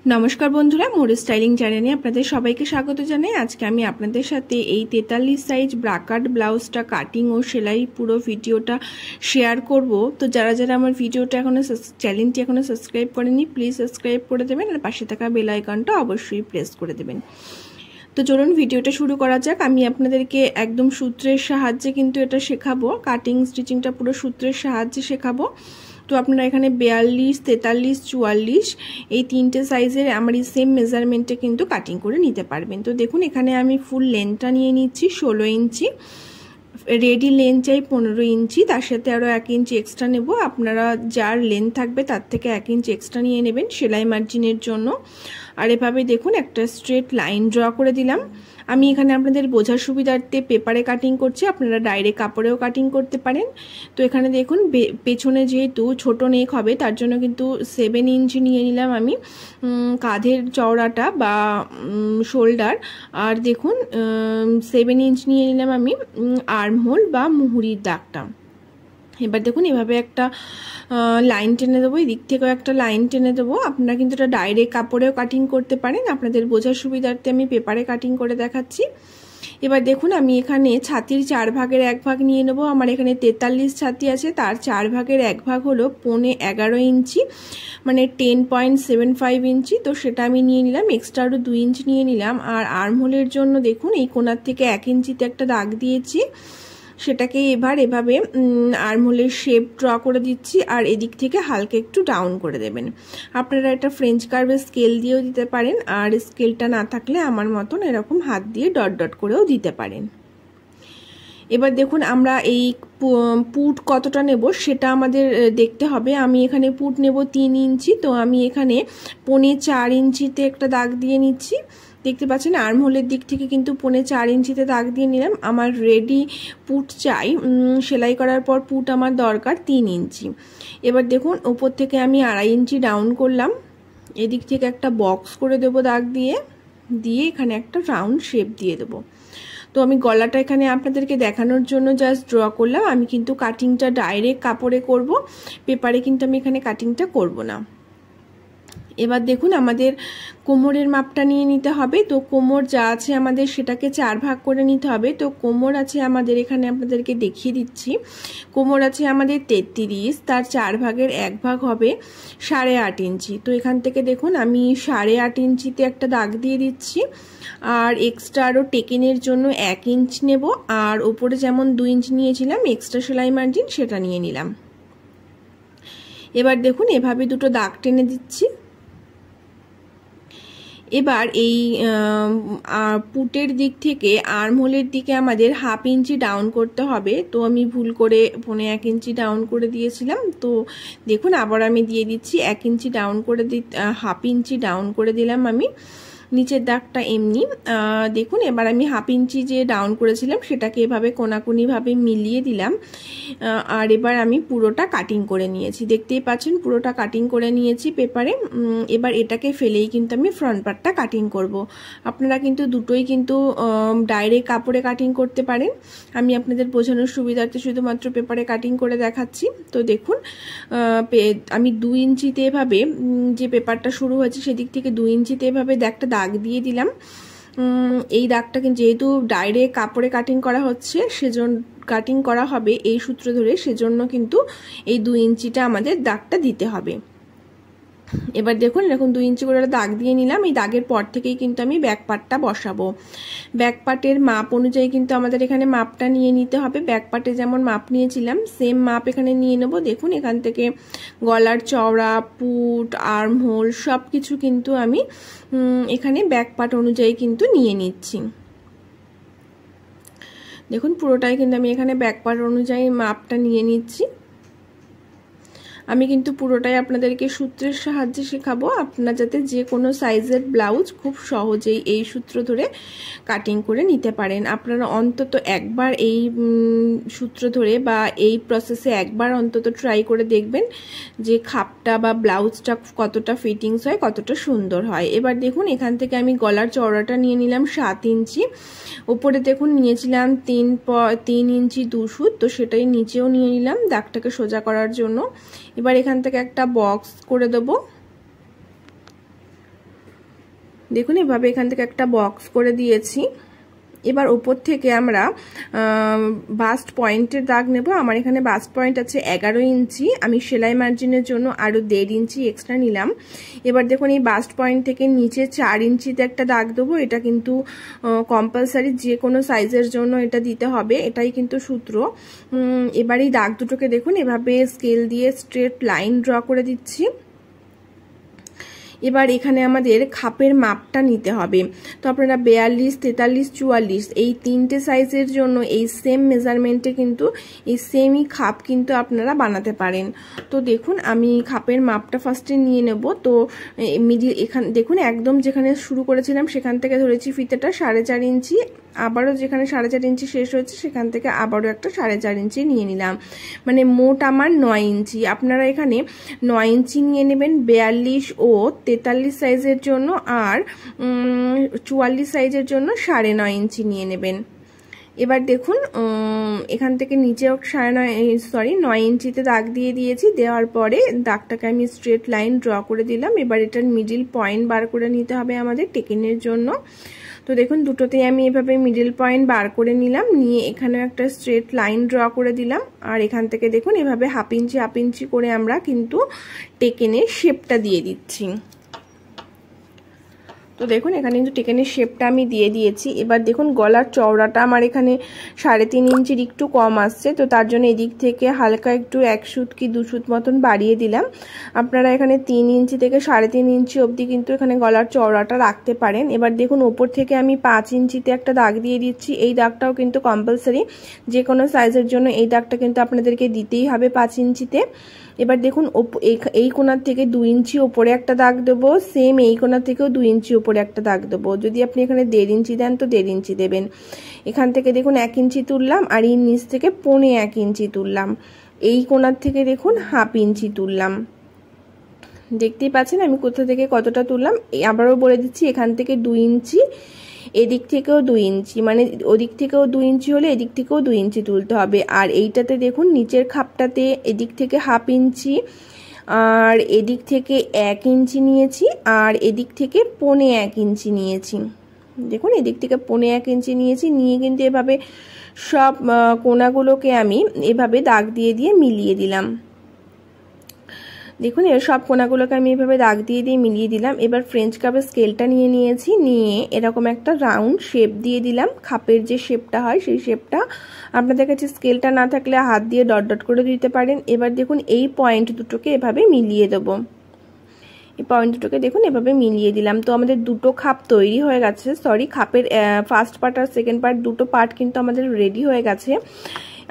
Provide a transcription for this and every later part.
নমস্কার বন্ধুরা, মোর স্টাইলিং চ্যানেলে আপনাদের সবাইকে স্বাগত জানাই। আজকে আমি আপনাদের সাথে এই 43 সাইজ ব্রাকাট ব্লাউজটা কাটিং ও সেলাই পুরো ভিডিওটা শেয়ার করব। তো যারা যারা আমার ভিডিওটা চ্যানেলটি এখনো সাবস্ক্রাইব করেনি, প্লিজ সাবস্ক্রাইব করে দেবেন আর পাশে থাকা বেল আইকনটা অবশ্যই প্রেস করে দেবেন। তো চলুন ভিডিওটা শুরু করা যাক। আমি আপনাদেরকে একদম সূত্রের সাহায্যে কিন্তু এটা শেখাবো, কাটিং স্টিচিংটা পুরো সূত্রের সাহায্যে শেখাবো। তো আপনারা এখানে 42, 43, 44 এই তিনটে সাইজের আমার এই সেম মেজারমেন্টে কিন্তু কাটিং করে নিতে পারবেন। তো দেখুন এখানে আমি ফুল লেন্থটা নিয়ে নিচ্ছি 16 ইঞ্চি, রেডি লেন্থ চাই 15 ইঞ্চি, তার সাথে আরও 1 ইঞ্চি এক্সট্রা নেব। আপনারা যার লেন্থ থাকবে তার থেকে 1 ইঞ্চি এক্সট্রা নিয়ে নেবেন সেলাই মার্জিনের জন্য। আর এভাবে দেখুন একটা স্ট্রেট লাইন ড্র করে দিলাম। আমি এখানে আপনাদের বোঝার সুবিধার্থে পেপারে কাটিং করছি, আপনারা ডাইরেক্ট কাপড়েও কাটিং করতে পারেন। তো এখানে দেখুন পেছনে যেহেতু ছোট নেক হবে তার জন্য কিন্তু 7 ইঞ্চি নিয়ে নিলাম আমি কাঁধের চওড়াটা বা শোল্ডার। আর দেখুন 7 ইঞ্চ নিয়ে নিলাম আমি আর্মহোল বা মুহুরির দাগটা। এবার দেখুন এভাবে একটা লাইন টেনে দেবো, এদিক থেকেও একটা লাইন টেনে দেবো। আপনারা কিন্তু এটা ডাইরেক্ট কাপড়েও কাটিং করতে পারেন, আপনাদের বোঝার সুবিধার্থে আমি পেপারে কাটিং করে দেখাচ্ছি। এবার দেখুন আমি এখানে ছাতির 4 ভাগের 1 ভাগ নিয়ে নেব। আমার এখানে 43 ছাতি আছে, তার 4 ভাগের 1 ভাগ হলো 11 ইঞ্চি, মানে 10.75 ইঞ্চি। তো সেটা আমি নিয়ে নিলাম, এক্সট্রা আরও 2 ইঞ্চি নিয়ে নিলাম। আর আর্মহোলের জন্য দেখুন এই কোণার থেকে 1 ইঞ্চিতে একটা দাগ দিয়েছি, সেটাকে এবার এভাবে আর্মহোলের শেপ ড্র করে দিচ্ছি। আর এদিক থেকে হালকা একটু ডাউন করে দেবেন। আপনারা এটা ফ্রেঞ্চ কার্ভের স্কেল দিয়েও দিতে পারেন, আর স্কেলটা না থাকলে আমার মতন এরকম হাত দিয়ে ডট ডট করেও দিতে পারেন। এবার দেখুন আমরা এই পুট কতটা নেব সেটা আমাদের দেখতে হবে। আমি এখানে পুট নেব 3 ইঞ্চি, তো আমি এখানে 4.25 ইঞ্চিতে একটা দাগ দিয়ে নিচ্ছি। দেখতে পাচ্ছেন আর্মহোলের দিক থেকে কিন্তু 4.25 ইঞ্চিতে দাগ দিয়ে নিলাম। আমার রেডি পুট চাই, সেলাই করার পর পুট আমার দরকার 3 ইঞ্চি। এবার দেখুন ওপর থেকে আমি 2.5 ইঞ্চি ডাউন করলাম, এদিক থেকে একটা বক্স করে দেবো দাগ দিয়ে, এখানে একটা রাউন্ড শেপ দিয়ে দেবো। তো আমি গলাটা এখানে আপনাদেরকে দেখানোর জন্য জাস্ট ড্র করলাম, আমি কিন্তু কাটিংটা ডাইরেক্ট কাপড়ে করব, পেপারে কিন্তু আমি এখানে কাটিংটা করব না। এবার দেখুন আমাদের কোমরের মাপটা নিয়ে নিতে হবে। তো কোমর যা আছে আমাদের সেটাকে 4 ভাগ করে নিতে হবে। তো কোমর আছে আমাদের এখানে আপনাদেরকে দেখিয়ে দিচ্ছি, কোমর আছে আমাদের 33, তার 4 ভাগের 1 ভাগ হবে 8.5 ইঞ্চি। তো এখান থেকে দেখুন আমি 8.5 ইঞ্চিতে একটা দাগ দিয়ে দিচ্ছি। আর এক্সট্রা আরও টেকেনের জন্য 1 ইঞ্চ নেব, আর ওপরে যেমন 2 ইঞ্চ নিয়েছিলাম এক্সট্রা সেলাই মার্জিন সেটা নিয়ে নিলাম। এবার দেখুন এভাবে দুটো দাগ টেনে দিচ্ছি। এবার এই পুটের দিক থেকে আর্মহোলের দিকে আমাদের 1/2 ইঞ্চি ডাউন করতে হবে। তো আমি ভুল করে 1.25 ইঞ্চি ডাউন করে দিয়েছিলাম, তো দেখুন আবার আমি দিয়ে দিচ্ছি 1 ইঞ্চি ডাউন করে 1/2 ইঞ্চি ডাউন করে দিলাম আমি নিচের দাগটা এমনি। দেখুন এবার আমি 1/2 ইঞ্চি যে ডাউন করেছিলাম সেটাকে এভাবে কোনাকুনিভাবে মিলিয়ে দিলাম। আর এবার আমি পুরোটা কাটিং করে নিয়েছি, দেখতেই পাচ্ছেন পুরোটা কাটিং করে নিয়েছি পেপারে। এবার এটাকে ফেলেই কিন্তু আমি ফ্রন্ট পার্টটা কাটিং করব। আপনারা কিন্তু দুটোই কিন্তু ডাইরেক্ট কাপড়ে কাটিং করতে পারেন, আমি আপনাদের বোঝানোর সুবিধার্থে শুধুমাত্র পেপারে কাটিং করে দেখাচ্ছি। তো দেখুন আমি 2 ইঞ্চিতে এভাবে যে পেপারটা শুরু হয়েছে সেদিক থেকে 2 ইঞ্চিতে এভাবে একটা দাগ দিয়ে দিলাম। এই দাগটা কিন্তু যেহেতু ডাইরেক্ট কাপড়ে কাটিং করা হচ্ছে, সেজন্য কাটিং করা হবে এই সূত্র ধরে, সেজন্য কিন্তু এই 2 ইঞ্চিটা আমাদের দাগটা দিতে হবে। এবার দেখুন এরকম 2 ইঞ্চি করে দাগ দিয়ে নিলাম। এই দাগের পর থেকেই কিন্তু আমি ব্যাক পার্টটা বসাবো। ব্যাক পার্টের মাপ অনুযায়ী কিন্তু আমাদের এখানে মাপটা নিয়ে নিতে হবে। ব্যাক পার্টে যেমন মাপ নিয়েছিলাম সেম মাপ এখানে নিয়ে নেব। দেখুন এখান থেকে গলার চওড়া, পুট, আর্মহোল সব কিছু কিন্তু আমি এখানে ব্যাক পার্ট অনুযায়ী কিন্তু নিয়ে নিচ্ছি। দেখুন পুরোটাই কিন্তু আমি এখানে ব্যাক পার্ট অনুযায়ী মাপটা নিয়ে নিচ্ছি। আমি কিন্তু পুরোটাই আপনাদেরকে সূত্রের সাহায্যে শেখাবো, আপনারা যাতে যে কোনো সাইজের ব্লাউজ খুব সহজেই এই সূত্র ধরে কাটিং করে নিতে পারেন। আপনারা অন্তত একবার এই সূত্র ধরে বা এই প্রসেসে একবার অন্তত ট্রাই করে দেখবেন যে খাপটা বা ব্লাউজটা কতটা ফিটিংস হয়, কতটা সুন্দর হয়। এবার দেখুন এখান থেকে আমি গলার চওড়াটা নিয়ে নিলাম 7 ইঞ্চি, উপরে দেখুন নিয়েছিলাম 3 ইঞ্চি 2 সুত, তো সেটাই নিচেও নিয়ে নিলাম দাগটাকে সোজা করার জন্য। এবার এখান থেকে একটা বক্স করে দেব। দেখুন এভাবে এখান থেকে একটা বক্স করে দিয়েছি। এবার উপর থেকে আমরা বাস্ট পয়েন্টের দাগ নেব। আমার এখানে বাস্ট পয়েন্ট আছে 11 ইঞ্চি, আমি সেলাই মার্জিনের জন্য আরও 1.5 ইঞ্চি এক্সট্রা নিলাম। এবার দেখুন এই বাস্ট পয়েন্ট থেকে নিচে 4 ইঞ্চিতে একটা দাগ দেবো। এটা কিন্তু কম্পালসারি, যে কোনো সাইজের জন্য এটা দিতে হবে, এটাই কিন্তু সূত্র। এবার এই দাগ দুটোকে দেখুন এভাবে স্কেল দিয়ে স্ট্রেট লাইন ড্র করে দিচ্ছি। এবার এখানে আমাদের খাপের মাপটা নিতে হবে। তো আপনারা 42, 43, 44 এই 3টে সাইজের জন্য এই সেম মেজারমেন্টে কিন্তু এই সেমই খাপ কিন্তু আপনারা বানাতে পারেন। তো দেখুন আমি খাপের মাপটা ফার্স্টে নিয়ে নেব। তো মিডিল এখানে দেখুন একদম যেখানে শুরু করেছিলাম সেখান থেকে ধরেছি ফিতেটা 4.5 ইঞ্চি, আবারও যেখানে 4.5 ইঞ্চি শেষ হয়েছে সেখান থেকে আবারও একটা 4.5 ইঞ্চি নিয়ে নিলাম, মানে মোট আমার 9 ইঞ্চি। আপনারা এখানে 9 ইঞ্চি নিয়ে নেবেন 42 ও 43 সাইজের জন্য, আর 44 সাইজের জন্য 9.5 ইঞ্চি নিয়ে নেবেন। এবার দেখুন এখান থেকে নিচেও 9 ইঞ্চিতে দাগ দিয়ে দিয়েছি। দেওয়ার পরে দাগটাকে আমি স্ট্রেট লাইন ড্র করে দিলাম। এবার এটার মিডিল পয়েন্ট বার করে নিতে হবে আমাদের টেকিংয়ের জন্য। তো দেখুন দুটোতেই আমি এভাবে মিডল পয়েন্ট বার করে নিলাম, নিয়ে এখানেও একটা স্ট্রেট লাইন ড্র করে দিলাম। আর এখান থেকে দেখুন এভাবে হাফ ইঞ্চি করে আমরা কিন্তু টেকেনের শেপটা দিয়ে দিচ্ছি। তো দেখুন এখানে কিন্তু টেকেনের শেপটা আমি দিয়ে দিয়েছি। এবার দেখুন গলার চওড়াটা আমার এখানে 3.5 ইঞ্চির একটু কম আসছে, তো তার জন্য এদিক থেকে হালকা একটু 1 সুত কি 2 সুত মতন বাড়িয়ে দিলাম। আপনারা এখানে 3 ইঞ্চি থেকে 3.5 ইঞ্চি অবধি কিন্তু এখানে গলার চওড়াটা রাখতে পারেন। এবার দেখুন ওপর থেকে আমি 5 ইঞ্চিতে একটা দাগ দিয়ে দিচ্ছি। এই দাগটাও কিন্তু কম্পালসারি, যে কোনো সাইজের জন্য এই দাগটা কিন্তু আপনাদেরকে দিতেই হবে 5 ইঞ্চিতে। এবার দেখুন এই কোণার থেকে 2 ইঞ্চি ওপরে একটা দাগ দেবো, সেম এই কোণার থেকেও 2 ইঞ্চি ওপরে একটা দাগ দেবো। যদি আপনি এখানে 1.5 ইঞ্চি দেন তো 1.5 ইঞ্চি দেবেন। এখান থেকে দেখুন 1 ইঞ্চি তুললাম, আর এই নিচ থেকে 1.25 ইঞ্চি তুললাম। এই কোণার থেকে দেখুন হাফ ইঞ্চি তুললাম। দেখতেই পাচ্ছেন আমি কোথা থেকে কতটা তুললাম। আবারও বলে দিচ্ছি, এখান থেকে 2 ইঞ্চি, এদিক থেকেও 2 ইঞ্চি, মানে ওদিক থেকেও 2 ইঞ্চি হলে এদিক থেকেও 2 ইঞ্চি তুলতে হবে। আর এইটাতে দেখুন নিচের খাপটাতে এদিক থেকে হাফ ইঞ্চি, আর এদিক থেকে 1 ইঞ্চি নিয়েছি, আর এদিক থেকে 1.25 ইঞ্চি নিয়েছি। দেখুন এদিক থেকে 1.25 ইঞ্চি নিয়েছি, নিয়ে কিন্তু এভাবে সব কোণাগুলোকে আমি এভাবে দাগ দিয়ে দিয়ে মিলিয়ে দিলাম। দেখুন এর সব কোণাগুলোকে আমি এভাবে দাগ দিয়ে দিয়ে মিলিয়ে দিলাম। এবার ফ্রেঞ্চ কাপের স্কেলটা নিয়ে নিয়েছি, নিয়ে এরকম একটা রাউন্ড শেপ দিয়ে দিলাম। খাপের যে শেপটা হয় সেই শেপটা, আপনাদের কাছে স্কেলটা না থাকলে হাত দিয়ে ডট ডট করে দিতে পারেন। এবার দেখুন এই পয়েন্ট দুটোকে এভাবে মিলিয়ে দেবো। এই পয়েন্ট দুটোকে দেখুন এভাবে মিলিয়ে দিলাম। তো আমাদের দুটো খাপ তৈরি হয়ে গেছে, খাপের ফার্স্ট পার্ট আর সেকেন্ড পার্ট দুটো পার্ট কিন্তু আমাদের রেডি হয়ে গেছে।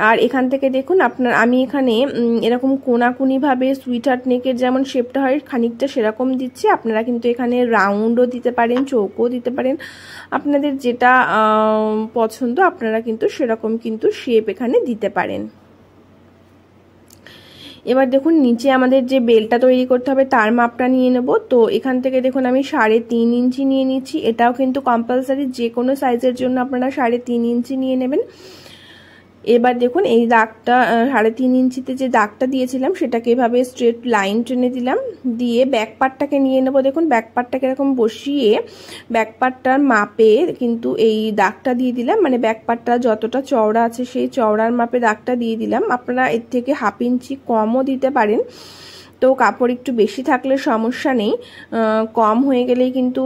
আর এখান থেকে দেখুন আমি এখানে এরকম কোনাকুনিভাবে সুইটহার্ট নেকের যেমন শেপটা হয় খানিকটা সেরকম দিচ্ছি। আপনারা কিন্তু এখানে রাউন্ডও দিতে পারেন, চৌকোও দিতে পারেন, আপনাদের যেটা পছন্দ আপনারা কিন্তু সেরকম কিন্তু শেপ এখানে দিতে পারেন। এবার দেখুন নিচে আমাদের যে বেলটা তৈরি করতে হবে তার মাপটা নিয়ে নেব। তো এখান থেকে দেখুন আমি 3.5 ইঞ্চি নিয়ে নিচ্ছি। এটাও কিন্তু কম্পালসারি, যে কোনো সাইজের জন্য আপনারা 3.5 ইঞ্চি নিয়ে নেবেন। এবার দেখুন এই দাগটা 3.5 ইঞ্চিতে যে দাগটা দিয়েছিলাম সেটাকে এভাবে স্ট্রেট লাইন টেনে দিলাম, দিয়ে ব্যাক পার্টটাকে নিয়ে নেব। দেখুন ব্যাক পার্টটাকে এরকম বসিয়ে ব্যাক পার্টটার মাপে কিন্তু এই দাগটা দিয়ে দিলাম, মানে ব্যাক পার্টটা যতটা চওড়া আছে সেই চওড়ার মাপে দাগটা দিয়ে দিলাম। আপনারা এর থেকে হাফ ইঞ্চি কমও দিতে পারেন। তো কাপড় একটু বেশি থাকলে সমস্যা নেই, কম হয়ে গেলেই কিন্তু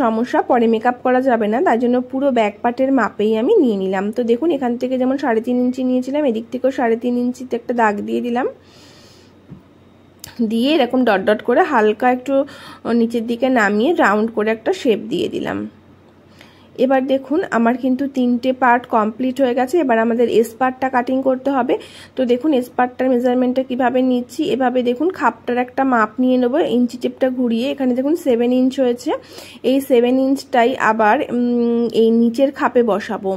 সমস্যা, পরে মেকআপ করা যাবে না, তাই জন্য পুরো ব্যাক পার্টের মাপেই আমি নিয়ে নিলাম। তো দেখুন এখান থেকে যেমন 3.5 ইঞ্চি নিয়েছিলাম, এদিক থেকেও 3.5 ইঞ্চিতে একটা দাগ দিয়ে দিলাম, দিয়ে এরকম ডট ডট করে হালকা একটু নিচের দিকে নামিয়ে রাউন্ড করে একটা শেপ দিয়ে দিলাম। এবার দেখুন আমার কিন্তু 3টে পার্ট কমপ্লিট হয়ে গেছে। এবার আমাদের এস পার্টটা কাটিং করতে হবে। তো দেখুন এস পার্টটার মেজারমেন্টটা কিভাবে নিচ্ছি, এভাবে দেখুন খাপটার একটা মাপ নিয়ে নেব, ইঞ্চি টেপটা ঘুরিয়ে। এখানে দেখুন 7 ইঞ্চ হয়েছে, এই 7 ইঞ্চটাই আবার এই নিচের খাপে বসাবো।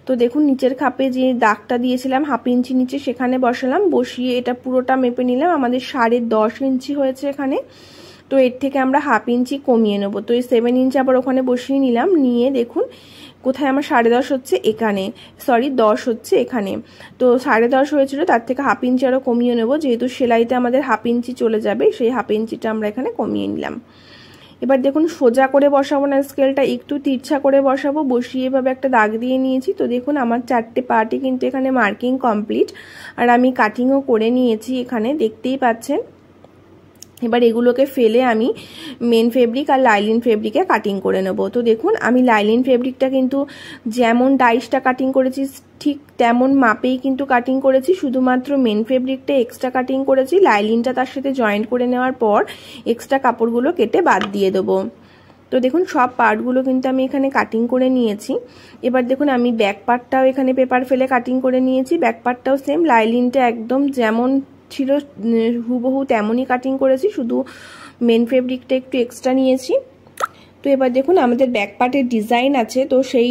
তো দেখুন নিচের খাপে যে দাগটা দিয়েছিলাম হাফ ইঞ্চি নিচে সেখানে বসালাম, বসিয়ে এটা পুরোটা মেপে নিলাম। আমাদের 10.5 ইঞ্চি হয়েছে এখানে, তো এর থেকে আমরা হাফ ইঞ্চি কমিয়ে নেব। তো এই 7 ইঞ্চ আবার ওখানে বসিয়ে নিলাম, নিয়ে দেখুন কোথায় আমার 10.5 হচ্ছে, এখানে 10 হচ্ছে এখানে। তো 10.5 হয়েছিল, তার থেকে হাফ ইঞ্চি আরও কমিয়ে নেব, যেহেতু সেলাইতে আমাদের হাফ ইঞ্চি চলে যাবে, সেই হাফ ইঞ্চিটা আমরা এখানে কমিয়ে নিলাম। এবার দেখুন সোজা করে বসাবো না, স্কেলটা একটু তিরছা করে বসাবো। বসিয়ে এভাবে একটা দাগ দিয়ে নিয়েছি। তো দেখুন আমার 4টে পার্টই কিন্তু এখানে মার্কিং কমপ্লিট, আর আমি কাটিংও করে নিয়েছি, এখানে দেখতেই পাচ্ছেন। এবার এগুলোকে ফেলে আমি মেন ফেব্রিক আর লাইলিন ফেব্রিকে কাটিং করে নেব। তো দেখুন আমি লাইলিন ফেব্রিকটা কিন্তু যেমন ডাইসটা কাটিং করেছি ঠিক তেমন মাপেই কিন্তু কাটিং করেছি, শুধুমাত্র মেন ফেব্রিকটা এক্সট্রা কাটিং করেছি। লাইলিনটা তার সাথে জয়েন্ট করে নেওয়ার পর এক্সট্রা কাপড়গুলো কেটে বাদ দিয়ে দেবো। তো দেখুন সব পার্টগুলো কিন্তু আমি এখানে কাটিং করে নিয়েছি। এবার দেখুন আমি ব্যাক পার্টটাও এখানে পেপার ফেলে কাটিং করে নিয়েছি। ব্যাক পার্টটাও সেম, লাইলিনটা একদম যেমন ছিল হুবহু তেমনই কাটিং করেছি, শুধু মেন ফেব্রিকটা একটু এক্সট্রা নিয়েছি। তো এবার দেখুন আমাদের ব্যাক পার্টের ডিজাইন আছে, তো সেই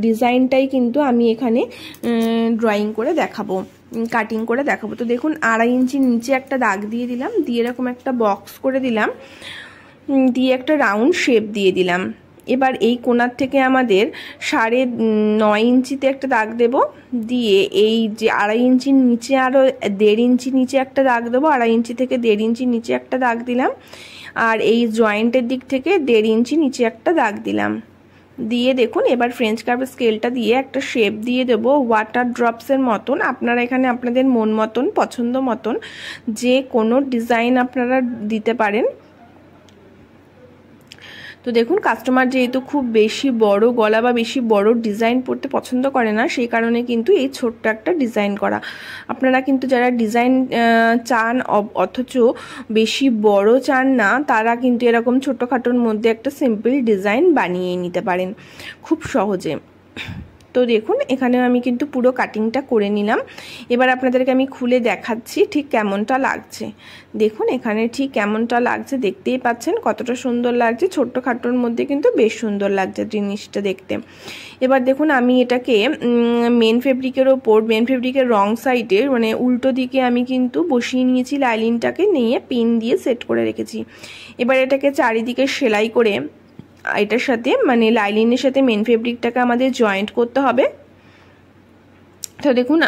ডিজাইনটাই কিন্তু আমি এখানে ড্রয়িং করে দেখাবো, কাটিং করে দেখাবো। তো দেখুন 2.5 ইঞ্চি নিচে একটা দাগ দিয়ে দিলাম, দিয়ে এরকম একটা বক্স করে দিলাম, দিয়ে একটা রাউন্ড শেপ দিয়ে দিলাম। এবার এই কোণার থেকে আমাদের 9.5 ইঞ্চিতে একটা দাগ দেব, দিয়ে এই যে 2.5 ইঞ্চির নিচে আরও 1.5 ইঞ্চি নিচে একটা দাগ দেবো। 2.5 ইঞ্চি থেকে 1.5 ইঞ্চি নিচে একটা দাগ দিলাম, আর এই জয়েন্টের দিক থেকে 1.5 ইঞ্চি নিচে একটা দাগ দিলাম। দিয়ে দেখুন এবার ফ্রেঞ্চ কার্ভ স্কেলটা দিয়ে একটা শেপ দিয়ে দেবো ওয়াটার ড্রপসের মতন। আপনারা এখানে আপনাদের মন মতন পছন্দ মতন যে কোনো ডিজাইন আপনারা দিতে পারেন। তো দেখুন কাস্টমার যেহেতু খুব বেশি বড় গলা বা বেশি বড় ডিজাইন পরতে পছন্দ করে না, সেই কারণে কিন্তু এই ছোট্ট একটা ডিজাইন করা। আপনারা কিন্তু যারা ডিজাইন চান অথচ বেশি বড় চান না, তারা কিন্তু এরকম ছোটোখাটোর মধ্যে একটা সিম্পল ডিজাইন বানিয়ে নিতে পারেন খুব সহজে। তো দেখুন এখানেও আমি কিন্তু পুরো কাটিংটা করে নিলাম। এবার আপনাদেরকে আমি খুলে দেখাচ্ছি ঠিক কেমনটা লাগছে। দেখুন এখানে ঠিক কেমনটা লাগছে, দেখতেই পাচ্ছেন কতটা সুন্দর লাগছে। ছোট্টখাটোর মধ্যে কিন্তু বেশ সুন্দর লাগছে জিনিসটা দেখতে। এবার দেখুন আমি এটাকে মেন ফেব্রিকের ওপর, মেন ফেব্রিকের রং সাইডে মানে উল্টো দিকে আমি কিন্তু বসিয়ে নিয়েছি, লাইলিনটাকে নিয়ে পিন দিয়ে সেট করে রেখেছি। এবার এটাকে চারিদিকে সেলাই করে এটার সাথে মানে লাইলিনের সাথে মেন ফেব্রিকটাকে আমাদের জয়েন্ট করতে হবে। তো দেখুন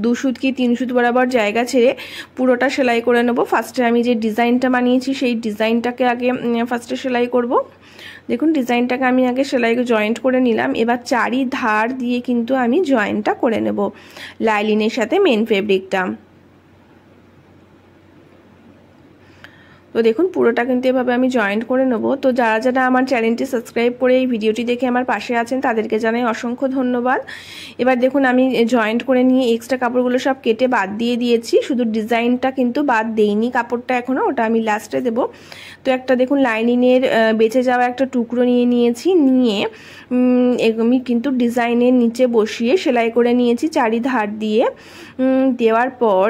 2 সুত কি 3 সুত বরাবর জায়গা ছেড়ে পুরোটা সেলাই করে নেব। ফার্স্টে আমি যে ডিজাইনটা বানিয়েছি সেই ডিজাইনটাকে আগে ফার্স্টে সেলাই করব। দেখুন ডিজাইনটাকে আমি আগে সেলাই জয়েন্ট করে নিলাম। এবার চারিধার দিয়ে কিন্তু আমি জয়েন্টটা করে নেব লাইলিনের সাথে মেন ফেব্রিকটা। তো দেখুন পুরোটা কিন্তু এভাবে আমি জয়েন্ট করে নেব। তো যারা যারা আমার চ্যানেলটি সাবস্ক্রাইব করে এই ভিডিওটি দেখে আমার পাশে আছেন তাদেরকে জানাই অসংখ্য ধন্যবাদ। এবার দেখুন আমি জয়েন্ট করে নিয়ে এক্সট্রা কাপড়গুলো সব কেটে বাদ দিয়ে দিয়েছি, শুধু ডিজাইনটা কিন্তু বাদ দেইনি কাপড়টা এখনও, ওটা আমি লাস্টে দেব। তো একটা দেখুন লাইনিংয়ের বেঁচে যাওয়া একটা টুকরো নিয়ে নিয়েছি, নিয়ে আমি কিন্তু ডিজাইনের নিচে বসিয়ে সেলাই করে নিয়েছি চারিধার দিয়ে। দেওয়ার পর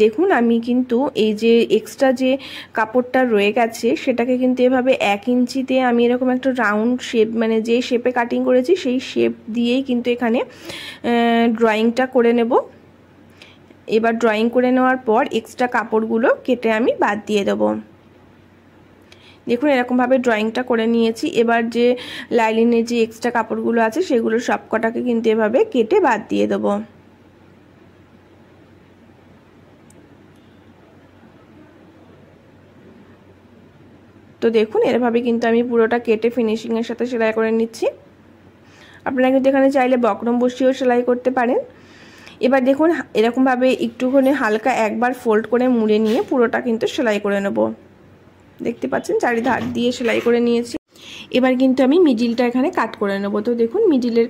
দেখুন আমি কিন্তু এই যে এক্সট্রা যে কাপড়টা রয়ে গেছে সেটাকে কিন্তু এভাবে 1 ইঞ্চিতে আমি এরকম একটা রাউন্ড শেপ মানে যে শেপে কাটিং করেছি সেই শেপ দিয়েই কিন্তু এখানে ড্রয়িংটা করে নেব। এবার ড্রয়িং করে নেওয়ার পর এক্সট্রা কাপড়গুলো কেটে আমি বাদ দিয়ে দেবো। দেখুন এরকমভাবে ড্রয়িংটা করে নিয়েছি। এবার যে লাইলিনের যে এক্সট্রা কাপড়গুলো আছে সেগুলো সব কটাকে কিন্তু এভাবে কেটে বাদ দিয়ে দেবো। তো দেখুন এরভাবে কিন্তু আমি পুরোটা কেটে ফিনিশিংয়ের সাথে সেলাই করে নিচ্ছি। আপনারা কিন্তু এখানে চাইলে বক্রম বসিয়েও সেলাই করতে পারেন। এবার দেখুন এরকমভাবে একটুখানি হালকা একবার ফোল্ড করে মুড়ে নিয়ে পুরোটা কিন্তু সেলাই করে নেব। দেখতে পাচ্ছেন চারিধার দিয়ে সেলাই করে নিয়েছি। এবার কিন্তু আমি মিডিলটা এখানে কাট করে নেব। তো দেখুন মিডিলের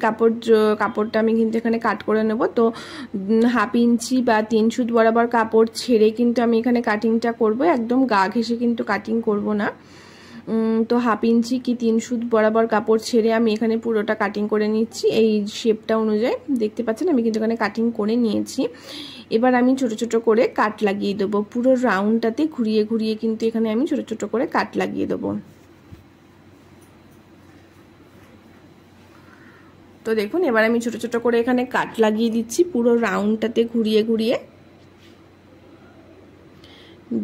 কাপড়টা আমি কিন্তু এখানে কাট করে নেব। তো 1/2 ইঞ্চি বা 3 সুত বরাবর কাপড় ছেড়ে কিন্তু আমি এখানে কাটিংটা করব, একদম গা ঘেঁষে কিন্তু কাটিং করব না। তো 1/2 ইঞ্চি কি 3 সুত বরাবর কাপড় ছেড়ে আমি এখানে পুরোটা কাটিং করে নিচ্ছি এই শেপটা অনুযায়ী। দেখতে পাচ্ছেন আমি কিন্তু এখানে কাটিং করে নিয়েছি। এবার আমি ছোট ছোট করে কাট লাগিয়ে দেবো, পুরো রাউন্ডটাতে ঘুরিয়ে ঘুরিয়ে কিন্তু এখানে আমি ছোট ছোট করে কাট লাগিয়ে দেবো। তো দেখুন এবার আমি ছোট ছোট করে এখানে কাট লাগিয়ে দিচ্ছি পুরো রাউন্ডটাতে ঘুরিয়ে ঘুরিয়ে।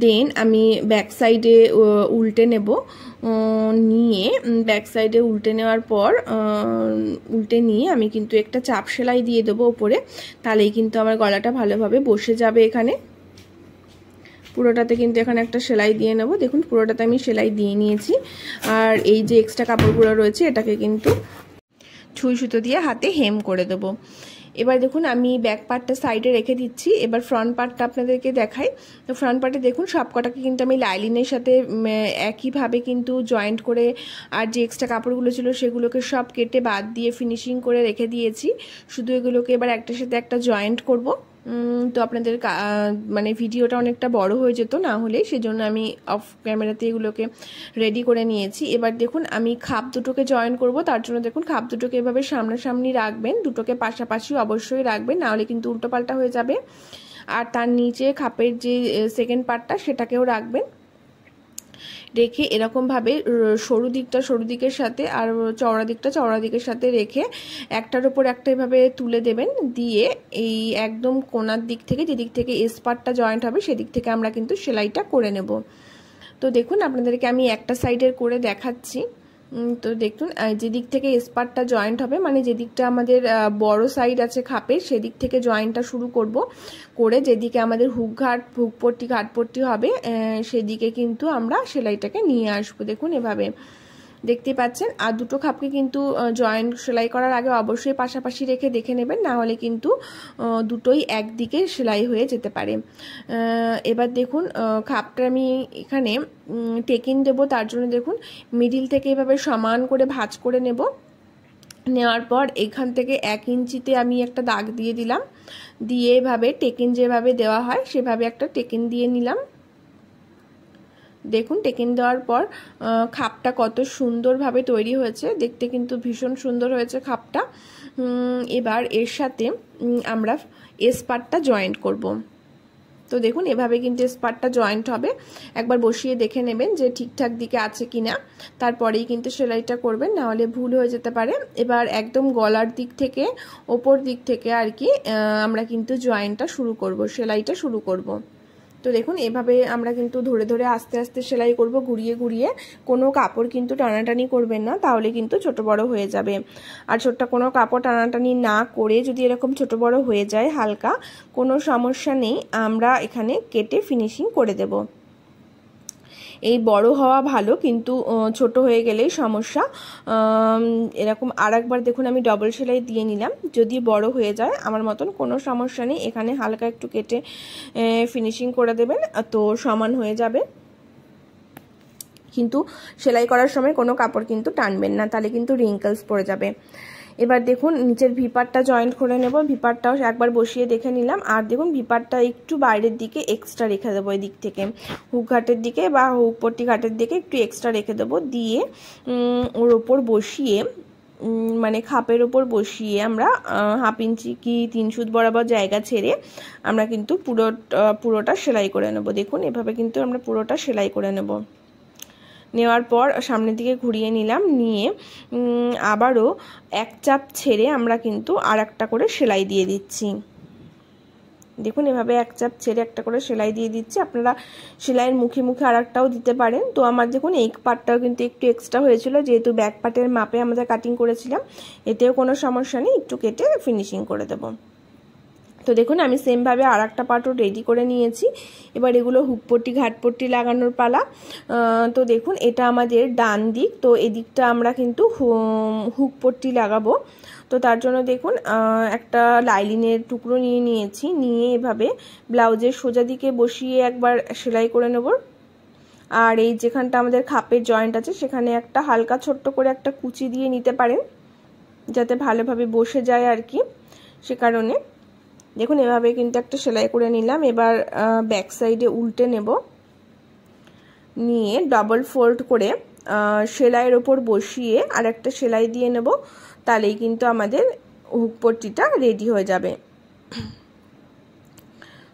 দেন আমি ব্যাক সাইডে উল্টে নেব, নিয়ে ব্যাক সাইডে উল্টে নেওয়ার পর উল্টে নিয়ে আমি কিন্তু একটা চাপ সেলাই দিয়ে দেবো ওপরে, তাহলেই কিন্তু আমার গলাটা ভালোভাবে বসে যাবে এখানে। পুরোটাতে কিন্তু এখানে একটা সেলাই দিয়ে নেব। দেখুন পুরোটাতে আমি সেলাই দিয়ে নিয়েছি। আর এই যে এক্সট্রা কাপড়গুলো রয়েছে এটাকে কিন্তু ছুঁই সুতো দিয়ে হাতে হেম করে দেবো। এবার দেখুন আমি ব্যাক পার্টটা সাইডে রেখে দিচ্ছি। এবার ফ্রন্ট পার্টটা আপনাদেরকে দেখাই। তো ফ্রন্ট পার্টে দেখুন সব কটাকে কিন্তু আমি লাইলিনের সাথে একইভাবে কিন্তু জয়েন্ট করে, আর যে এক্সট্রা কাপড়গুলো ছিল সেগুলোকে সব কেটে বাদ দিয়ে ফিনিশিং করে রেখে দিয়েছি। শুধু এগুলোকে এবার একটার সাথে একটা জয়েন্ট করব। তো আপনাদের মানে ভিডিওটা অনেকটা বড় হয়ে যেত না হলে, সেজন্য আমি অফ ক্যামেরাতে এগুলোকে রেডি করে নিয়েছি। এবার দেখুন আমি খাপ দুটোকে জয়েন করব। তার জন্য দেখুন খাপ দুটোকে এভাবে সামনাসামনি রাখবেন, দুটোকে পাশাপাশি অবশ্যই রাখবেন, নাহলে কিন্তু উল্টোপাল্টা হয়ে যাবে। আর তার নিচে খাপের যে সেকেন্ড পার্টটা সেটাকেও রাখবেন। রেখে এরকমভাবে সরু দিকটা সরু দিকের সাথে আর চওড়া দিকটা চওড়া দিকের সাথে রেখে একটার উপর একটা এভাবে তুলে দেবেন। দিয়ে এই একদম কোণার দিক থেকে, যেদিক থেকে এস পার্টটা জয়েন্ট হবে সেদিক থেকে আমরা কিন্তু সেলাইটা করে নেব। তো দেখুন আপনাদেরকে আমি একটা সাইডের করে দেখাচ্ছি। তো দেখুন যেদিক থেকে স্পার্টটা জয়েন্ট হবে, মানে যেদিকটা আমাদের বড় সাইড আছে খাপের সেদিক থেকে জয়েন্টটা শুরু করব, করে যেদিকে আমাদের হুকপট্টি ঘাটপট্টি হবে সেদিকে কিন্তু আমরা সেলাইটাকে নিয়ে আসবো। দেখুন এভাবে দেখতে পাচ্ছেন। আর দুটো খাপকে কিন্তু জয়েন্ট সেলাই করার আগে অবশ্যই পাশাপাশি রেখে দেখে নেবেন, না হলে কিন্তু দুটোই একদিকে সেলাই হয়ে যেতে পারে। এবার দেখুন খাপটা আমি এখানে টেকিং দেবো, তার জন্য দেখুন মিডিল থেকে এভাবে সমান করে ভাঁজ করে নেব। নেওয়ার পর এখান থেকে 1 ইঞ্চিতে আমি একটা দাগ দিয়ে দিলাম, দিয়ে এভাবে টেকিং যেভাবে দেওয়া হয় সেভাবে একটা টেকিং দিয়ে নিলাম। দেখুন টেকিং দেওয়ার পর খাপটা কত সুন্দরভাবে তৈরি হয়েছে, দেখতে কিন্তু ভীষণ সুন্দর হয়েছে খাপটা। এবার এর সাথে আমরা এস পার্টটা জয়েন্ট করব। তো দেখুন এভাবে কিন্তু এস পার্টটা জয়েন্ট হবে। একবার বসিয়ে দেখে নেবেন যে ঠিকঠাক দিকে আছে কিনা, তারপরেই কিন্তু সেলাইটা করবেন, না হলে ভুল হয়ে যেতে পারে। এবার একদম গলার দিক থেকে ওপর দিক থেকে আর কি আমরা কিন্তু জয়েন্টটা শুরু করব, সেলাইটা শুরু করব। তো দেখুন এভাবে আমরা কিন্তু ধরে ধরে আস্তে আস্তে সেলাই করব, ঘুরিয়ে ঘুরিয়ে। কোনো কাপড় কিন্তু টানাটানি করবেন না, তাহলে কিন্তু ছোট বড় হয়ে যাবে। আর ছোট্ট কোনো কাপড় টানাটানি না করে যদি এরকম ছোট বড় হয়ে যায় হালকা, কোনো সমস্যা নেই, আমরা এখানে কেটে ফিনিশিং করে দেব। এই বড় হওয়া ভালো, কিন্তু ছোট হয়ে গেলেই সমস্যা। এরকম আরেকবার দেখুন আমি ডবল সেলাই দিয়ে নিলাম। যদি বড় হয়ে যায় আমার মতন কোনো সমস্যা নেই, এখানে হালকা একটু কেটে ফিনিশিং করে দেবেন, তো সমান হয়ে যাবে। কিন্তু সেলাই করার সময় কোনো কাপড় কিন্তু টানবেন না, তাহলে কিন্তু রিঙ্কেলস পড়ে যাবে। এবার দেখুন নিচের ভিপারটা জয়েন্ট করে নেব। ভিপারটাও একবার বসিয়ে দেখে নিলাম। আর দেখুন ভিপারটা একটু বাইরের দিকে এক্সট্রা রেখে দেবো, এই দিক থেকে হুক ঘাটের দিকে বা হুকপট্টি ঘাটের দিকে একটু এক্সট্রা রেখে দেবো। দিয়ে ওর ওপর বসিয়ে, মানে খাপের ওপর বসিয়ে আমরা 1/2 ইঞ্চি কি 3 সুত বরাবর জায়গা ছেড়ে আমরা কিন্তু পুরোটা সেলাই করে নেব। দেখুন এভাবে কিন্তু আমরা পুরোটা সেলাই করে নেব। নেওয়ার পর সামনের দিকে ঘুরিয়ে নিলাম, নিয়ে আবারও এক চাপ ছেড়ে আমরা কিন্তু আর একটা করে সেলাই দিয়ে দিচ্ছি। দেখুন এভাবে এক চাপ ছেড়ে একটা করে সেলাই দিয়ে দিচ্ছি। আপনারা সেলাইয়ের মুখে মুখে আর একটাও দিতে পারেন। তো আমার দেখুন এই পার্টটাও কিন্তু একটু এক্সট্রা হয়েছিল, যেহেতু ব্যাক পার্টের মাপে আমাদের কাটিং করেছিলাম। এতেও কোনো সমস্যা নেই, একটু কেটে ফিনিশিং করে দেবো। তো দেখুন আমি সেমভাবে আর একটা পার্টও রেডি করে নিয়েছি। এবার এগুলো হুকপট্টি ঘাটপট্টি লাগানোর পালা। তো দেখুন এটা আমাদের ডান দিক, তো এদিকটা আমরা কিন্তু হুকপট্টি লাগাবো। তো তার জন্য দেখুন একটা লাইলিনের টুকরো নিয়ে নিয়েছি, নিয়ে এভাবে ব্লাউজের সোজা দিকে বসিয়ে একবার সেলাই করে নেব। আর এই যেখানটা আমাদের খাপের জয়েন্ট আছে সেখানে একটা হালকা ছোট্ট করে একটা কুচি দিয়ে নিতে পারেন, যাতে ভালোভাবে বসে যায় আর কি, সে কারণে। দেখুন এভাবে কিন্তু একটা সেলাই করে নিলাম। এবার ব্যাক সাইডে উল্টে নেব, নিয়ে ডবল ফোল্ড করে সেলাইয়ের ওপর বসিয়ে আর একটা সেলাই দিয়ে নেব, তাহলেই কিন্তু আমাদের হুকপট্টিটা রেডি হয়ে যাবে।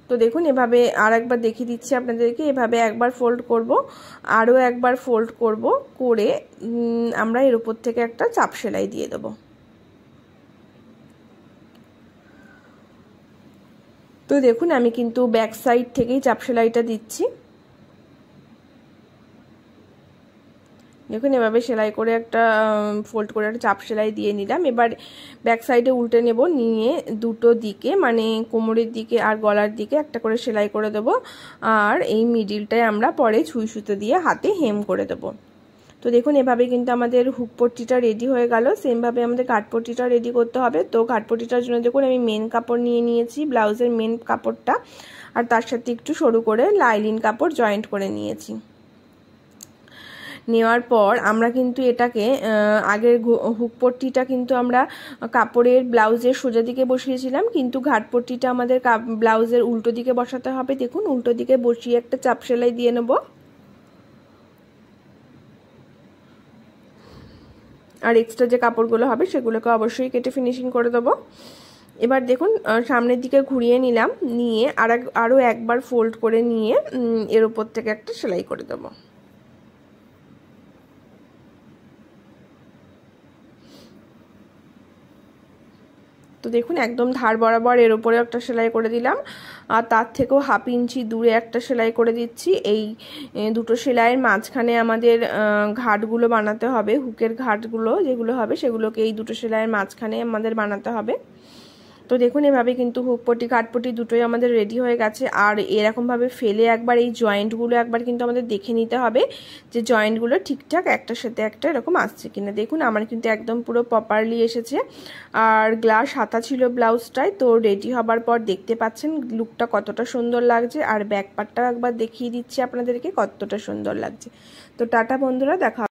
তো দেখুন এভাবে আর একবার দেখিয়ে দিচ্ছি আপনাদেরকে। এভাবে একবার ফোল্ড করব, আরও একবার ফোল্ড করব, করে আমরা এর উপর থেকে একটা চাপ সেলাই দিয়ে দেব। তো দেখুন আমি কিন্তু ব্যাক সাইড থেকেই চাপ সেলাইটা দিচ্ছি। দেখুন এভাবে সেলাই করে একটা ফোল্ড করে একটা চাপ সেলাই দিয়ে নিলাম। এবার ব্যাক সাইডে উল্টে নেব, নিয়ে দুটো দিকে মানে কোমরের দিকে আর গলার দিকে একটা করে সেলাই করে দেব। আর এই মিডিলটায় আমরা পরে সুই সুতো দিয়ে হাতে হেম করে দেব। তো দেখুন এভাবে কিন্তু আমাদের হুক পট্টিটা রেডি হয়ে গেল। সেমভাবে আমাদের কাঠপট্টিটা রেডি করতে হবে। তো কাঠপট্টিটার জন্য দেখুন আমি মেন কাপড় নিয়ে নিয়েছি, ব্লাউজের মেন কাপড়টা, আর তার সাথে একটু সরু করে লাইলিন কাপড় জয়েন্ট করে নিয়েছি। নেওয়ার পর আমরা কিন্তু এটাকে আগের হুক পট্টিটা কিন্তু আমরা কাপড়ের ব্লাউজের সোজা দিকে বসিয়েছিলাম, কিন্তু ঘাট পট্টিটা আমাদের ব্লাউজের উল্টো দিকে বসাতে হবে। দেখুন উল্টো দিকে বসিয়ে একটা চাপ সেলাই দিয়ে নেব। আর এক্সট্রা যে কাপড়গুলো হবে সেগুলোকে অবশ্যই কেটে ফিনিশিং করে দেবো। এবার দেখুন সামনের দিকে ঘুরিয়ে নিলাম, নিয়ে আরও একবার ফোল্ড করে নিয়ে এর উপর থেকে একটা সেলাই করে দেবো। তো দেখুন একদম ধার বরাবর এর উপরে একটা সেলাই করে দিলাম, আর তার থেকেও হাফ ইঞ্চি দূরে একটা সেলাই করে দিচ্ছি। এই দুটো সেলাইয়ের মাঝখানে আমাদের ঘাটগুলো বানাতে হবে, হুকের ঘাটগুলো যেগুলো হবে সেগুলোকে এই দুটো সেলাইয়ের মাঝখানে আমাদের বানাতে হবে। তো দেখুন এভাবে কিন্তু হুক পট্টি কাঠপট্টি দুটোই আমাদের রেডি হয়ে গেছে। আর এরকমভাবে ফেলে একবার এই জয়েন্টগুলো একবার কিন্তু আমাদের দেখে নিতে হবে যে জয়েন্টগুলো ঠিকঠাক একটার সাথে একটা এরকম আসছে কিনা। দেখুন আমার কিন্তু একদম পুরো প্রপারলি এসেছে। আর গ্লাস হাতা ছিল ব্লাউজটায়। তো রেডি হবার পর দেখতে পাচ্ছেন লুকটা কতটা সুন্দর লাগছে, আর ব্যাক পার্টটাও একবার দেখিয়ে দিচ্ছি আপনাদেরকে কতটা সুন্দর লাগছে। তো টাটা বন্ধুরা, দেখা